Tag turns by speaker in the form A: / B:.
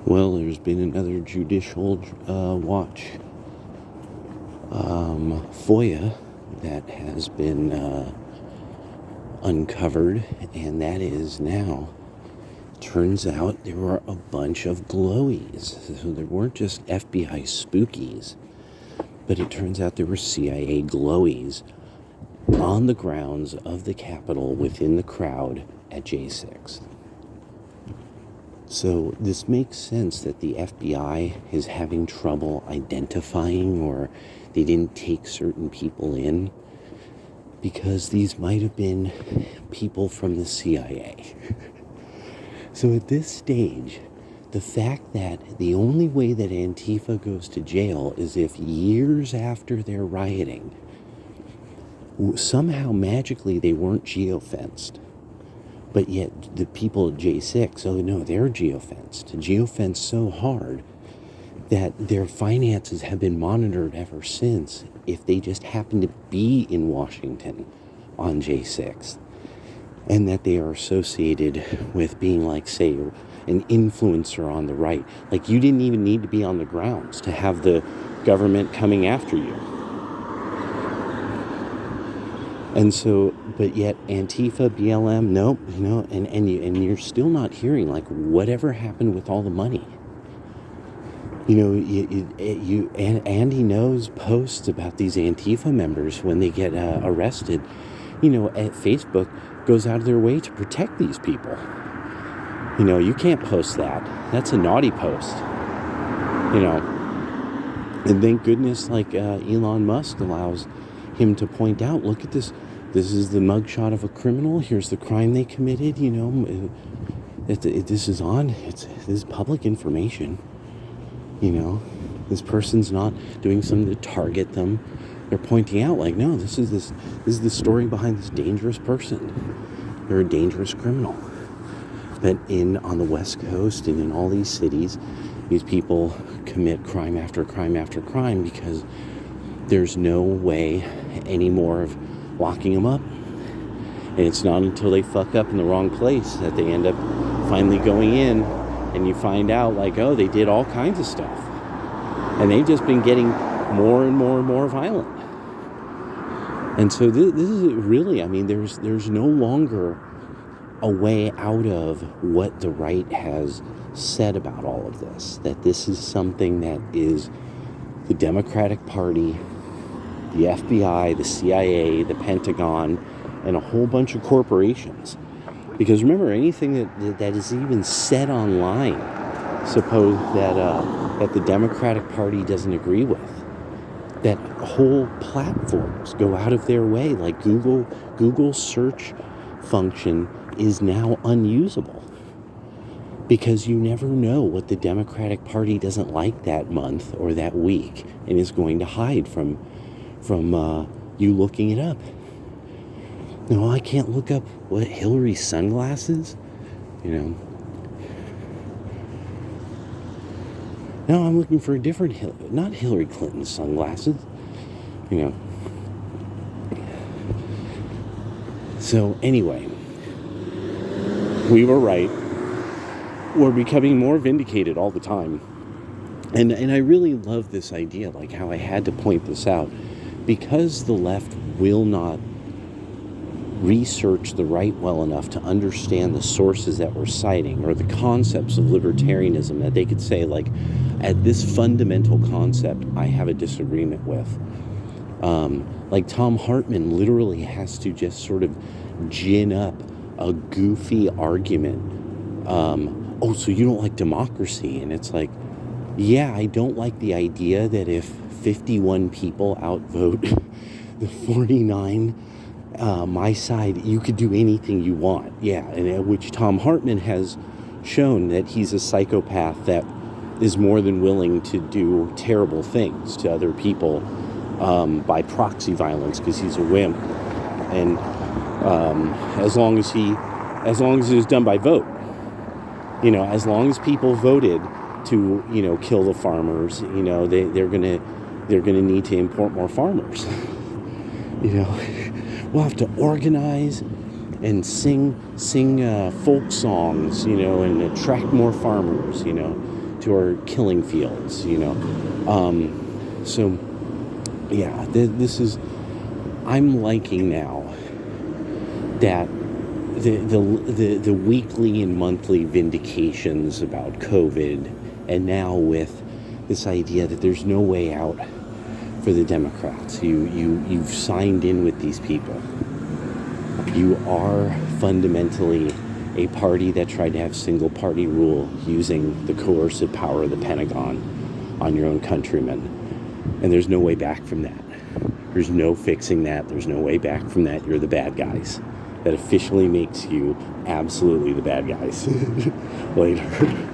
A: Well, there's been another judicial watch, FOIA, that has been uncovered, and that is now, turns out there were a bunch of glowies. So there weren't just FBI spookies, but it turns out there were CIA glowies on the grounds of the Capitol within the crowd at J6. So this makes sense that the FBI is having trouble identifying, or they didn't take certain people in, because these might have been people from the CIA. So at this stage, the fact that the only way that Antifa goes to jail is if years after their rioting, somehow magically they weren't geofenced. But yet the people at J6, oh no, they're geofenced so hard that their finances have been monitored ever since if they just happen to be in Washington on J6. And that they are associated with being, like, say, an influencer on the right. Like, you didn't even need to be on the grounds to have the government coming after you. And so, but yet Antifa, BLM, nope, and you're still not hearing, like, whatever happened with all the money. Andy knows posts about these Antifa members when they get arrested. At Facebook goes out of their way to protect these people. You can't post that. That's a naughty post. And thank goodness, like, Elon Musk allows him to point out, look at this. This is the mugshot of a criminal. Here's the crime they committed. This is public information. This person's not doing something to target them. They're pointing out, like, no, this is the story behind this dangerous person. They're a dangerous criminal. But on the West Coast and in all these cities, these people commit crime after crime after crime because there's no way anymore of locking them up. And it's not until they fuck up in the wrong place that they end up finally going in, and you find out, like, oh, they did all kinds of stuff. And they've just been getting more and more and more violent. And so this is really, there's no longer a way out of what the right has said about all of this. That this is something that is the Democratic Party, the FBI, the CIA, the Pentagon, and a whole bunch of corporations. Because remember, anything that is even said online, suppose that the Democratic Party doesn't agree with, that whole platforms go out of their way. Like Google search function is now unusable because you never know what the Democratic Party doesn't like that month or that week and is going to hide from you looking it up. No, I can't look up what Hillary's sunglasses, No, I'm looking for a different not Hillary Clinton's sunglasses, So anyway, we were right. We're becoming more vindicated all the time. And I really love this idea, like how I had to point this out, because the left will not research the right well enough to understand the sources that we're citing or the concepts of libertarianism, that they could say, like, at this fundamental concept, I have a disagreement with. Like Tom Hartman literally has to just sort of gin up a goofy argument. Oh, so you don't like democracy? And it's like, yeah, I don't like the idea that if 51 people outvote the 49, my side, you could do anything you want. Yeah, and which Tom Hartman has shown that he's a psychopath that is more than willing to do terrible things to other people by proxy violence because he's a wimp. And as long as it was done by vote, as long as people voted to kill the farmers, they're gonna need to import more farmers. We'll have to organize and sing folk songs, and attract more farmers, to our killing fields, you know. So, yeah, this is, I'm liking now that the weekly and monthly vindications about COVID, and now with this idea that there's no way out for the Democrats. You've signed in with these people. You are fundamentally a party that tried to have single party rule using the coercive power of the Pentagon on your own countrymen. And there's no way back from that. There's no fixing that. There's no way back from that. You're the bad guys. That officially makes you absolutely the bad guys. Later.